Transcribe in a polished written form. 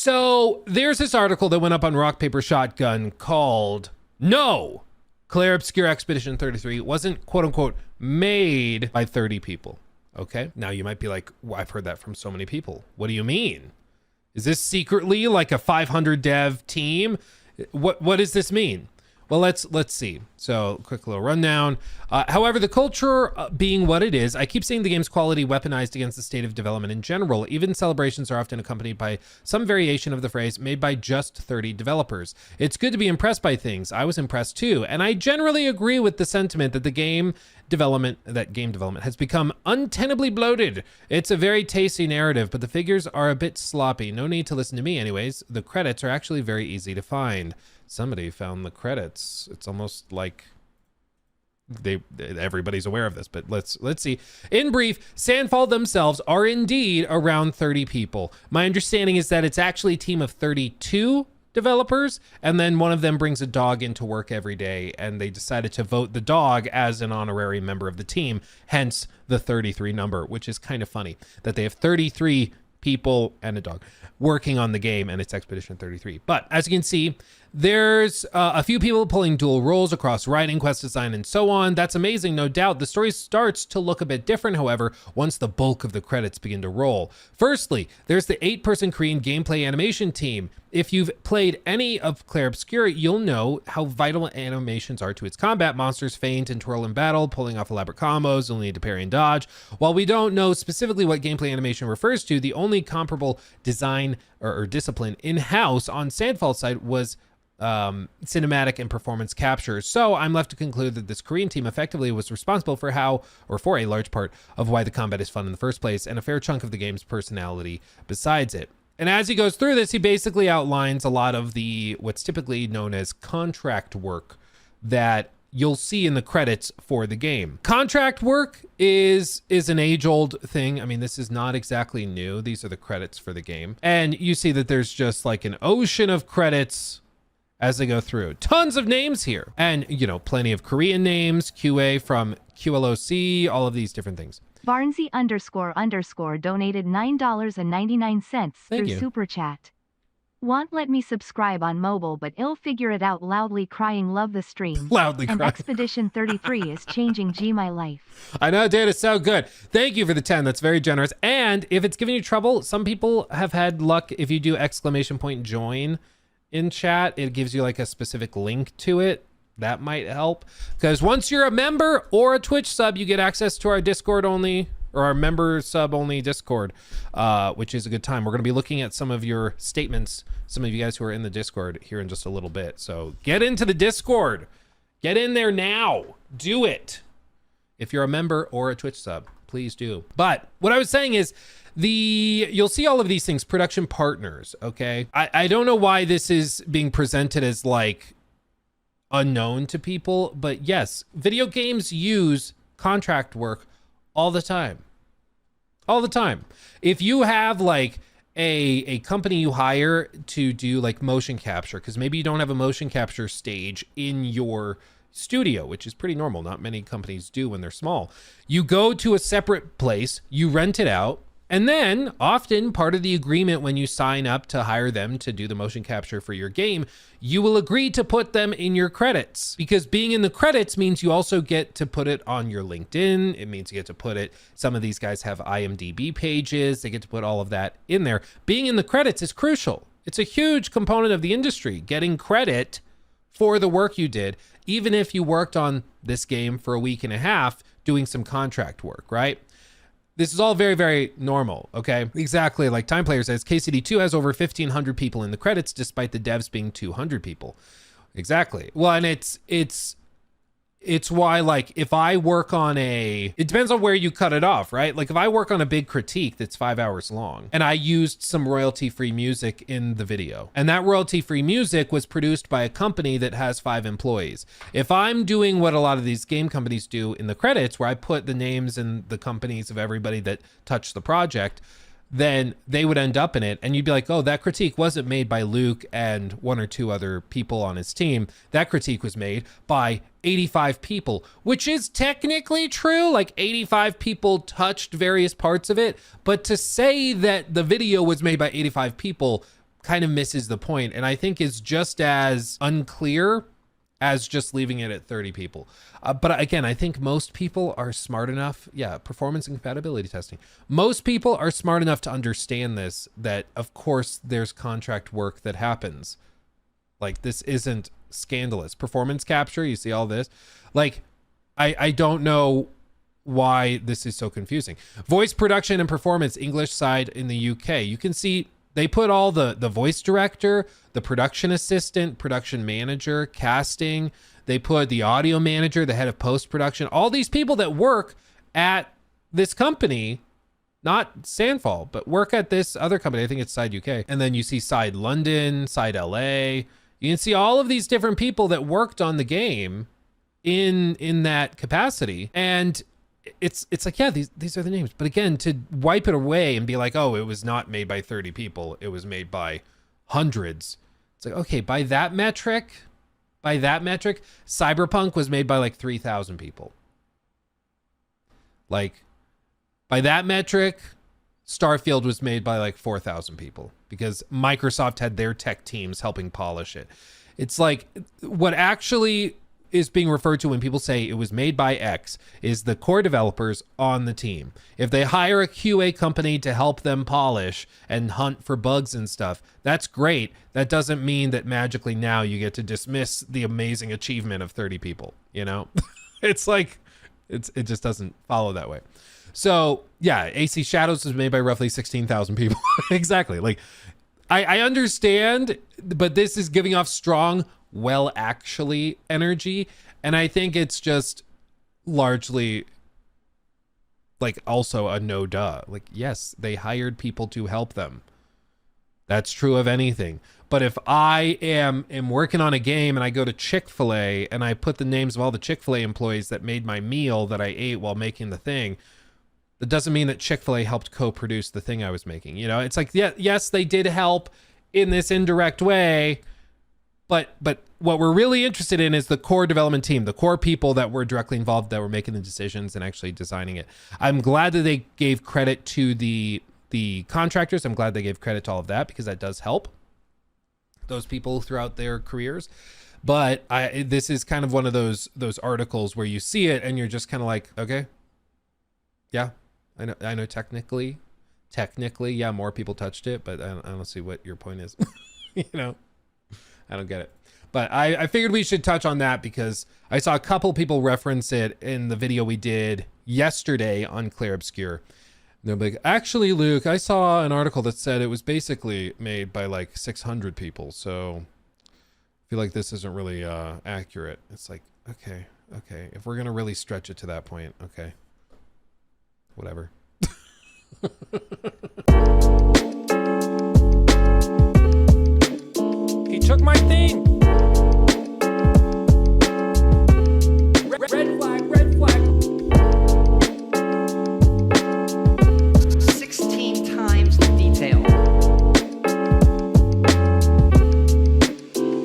So there's this article that went up on Rock Paper Shotgun called "No, Clair Obscur Expedition 33 wasn't quote unquote made by 30 people." Okay, now you might be like, well, I've heard that from so many people. What do you mean? Is this secretly like a 500 dev team? What does this mean? Well, let's see. So quick little rundown. However, the culture being what it is, I keep seeing the game's quality weaponized against the state of development in general. Even celebrations are often accompanied by some variation of the phrase made by just 30 developers. It's good to be impressed by things. I was impressed too. And I generally agree with the sentiment that game development has become untenably bloated. It's a very tasty narrative, but the figures are a bit sloppy. No need to listen to me anyways. The credits are actually very easy to find. Somebody found the credits. It's almost like everybody's aware of this, but let's see. In brief, Sandfall themselves are indeed around 30 people. My understanding is that it's actually a team of 32 developers, and then one of them brings a dog into work every day, and they decided to vote the dog as an honorary member of the team, hence the 33 number, which is kind of funny that they have 33 people and a dog working on the game, and it's Expedition 33. But as you can see, there's a few people pulling dual roles across writing, quest design, and so on. That's amazing, no doubt. The story starts to look a bit different, however, once the bulk of the credits begin to roll. Firstly, there's the 8-person Korean gameplay animation team. If you've played any of Clair Obscur, you'll know how vital animations are to its combat. Monsters feint and twirl in battle, pulling off elaborate combos, you'll need to parry and dodge. While we don't know specifically what gameplay animation refers to, the only comparable design or discipline in-house on Sandfall's side was cinematic and performance capture. So I'm left to conclude that this Korean team effectively was responsible for for a large part of why the combat is fun in the first place, and a fair chunk of the game's personality besides it. And as he goes through this, he basically outlines a lot of what's typically known as contract work that you'll see in the credits for the game. Contract work is an age-old thing. I mean, this is not exactly new. These are the credits for the game. And you see that there's just like an ocean of credits as they go through. Tons of names here. And, plenty of Korean names, QA from QLOC, all of these different things. Barnsey __ donated $9.99 through Super Chat. Won't let me subscribe on mobile, but I'll figure it out. Loudly crying, love the stream. Loudly crying. And Expedition 33 is changing my life. I know, dude, it's so good. Thank you for the 10. That's very generous. And if it's giving you trouble, some people have had luck. If you do !join in chat, it gives you like a specific link to it. That might help, because once you're a member or a Twitch sub, you get access to our Discord only, or our member sub only Discord, which is a good time. We're going to be looking at some of your statements, some of you guys who are in the Discord here in just a little bit. So get into the Discord. Get in there now. Do it. If you're a member or a Twitch sub, please do. But what I was saying is, you'll see all of these things, production partners, okay? I don't know why this is being presented as like unknown to people, but yes, video games use contract work all the time. All the time. If you have like a company you hire to do like motion capture, because maybe you don't have a motion capture stage in your studio, which is pretty normal. Not many companies do when they're small. You go to a separate place, you rent it out, and then often part of the agreement when you sign up to hire them to do the motion capture for your game, you will agree to put them in your credits, because being in the credits means you also get to put it on your LinkedIn. It means you get to put it, some of these guys have IMDb pages. They get to put all of that in there. Being in the credits is crucial. It's a huge component of the industry, getting credit for the work you did, even if you worked on this game for a week and a half doing some contract work, right? This is all very, very normal, okay? Exactly, like Time Player says, KCD2 has over 1,500 people in the credits, despite the devs being 200 people. Exactly. Well, and it's why, like, if I work on it depends on where you cut it off, right? Like, if I work on a big critique that's 5 hours long, and I used some royalty-free music in the video, and that royalty-free music was produced by a company that has 5 employees. If I'm doing what a lot of these game companies do in the credits, where I put the names and the companies of everybody that touched the project, then they would end up in it, and you'd be like, oh, that critique wasn't made by Luke and 1 or 2 other people on his team. That critique was made by 85 people, which is technically true. Like 85 people touched various parts of it, but to say that the video was made by 85 people kind of misses the point, and I think is just as unclear as just leaving it at 30 people. But again, I think most people are smart enough. Yeah, performance and compatibility testing. Most people are smart enough to understand this, that of course there's contract work that happens. Like, this isn't scandalous. Performance capture, you see all this. Like, I don't know why this is so confusing. Voice production and performance, English side in the UK. You can see they put all the voice director, the production assistant, production manager, casting. They put the audio manager, the head of post-production, all these people that work at this company, not Sandfall, but work at this other company. I think it's Side UK. And then you see Side London, Side LA. You can see all of these different people that worked on the game in that capacity. And it's like, yeah, these are the names. But again, to wipe it away and be like, oh, it was not made by 30 people, it was made by hundreds. It's like, okay, by that metric, Cyberpunk was made by like 3,000 people. Like, by that metric, Starfield was made by like 4,000 people because Microsoft had their tech teams helping polish it. It's like, what actually is being referred to when people say it was made by X is the core developers on the team. If they hire a QA company to help them polish and hunt for bugs and stuff, that's great. That doesn't mean that magically now you get to dismiss the amazing achievement of 30 people, you know? It's like, it just doesn't follow that way. So yeah, AC Shadows was made by roughly 16,000 people. Exactly. Like, I understand, but this is giving off strong well actually energy, and I think it's just largely like also a no duh. Like, yes, they hired people to help them. That's true of anything. But if I am working on a game and I go to Chick-fil-A and I put the names of all the Chick-fil-A employees that made my meal that I ate while making the thing, that doesn't mean that Chick-fil-A helped co-produce the thing I was making. You know, it's like, yeah, yes, they did help in this indirect way, but what we're really interested in is the core development team, the core people that were directly involved, that were making the decisions and actually designing it. I'm glad that they gave credit to the contractors. I'm glad they gave credit to all of that, because that does help those people throughout their careers. But this is kind of one of those articles where you see it and you're just kind of like, okay, yeah, I know technically, yeah, more people touched it, but I don't see what your point is. You know, I don't get it. But I figured we should touch on that because I saw a couple people reference it in the video we did yesterday on Clair Obscur. They're like, actually, Luke, I saw an article that said it was basically made by like 600 people. So I feel like this isn't really accurate. It's like, okay. If we're going to really stretch it to that point, okay. Whatever. He took my thing.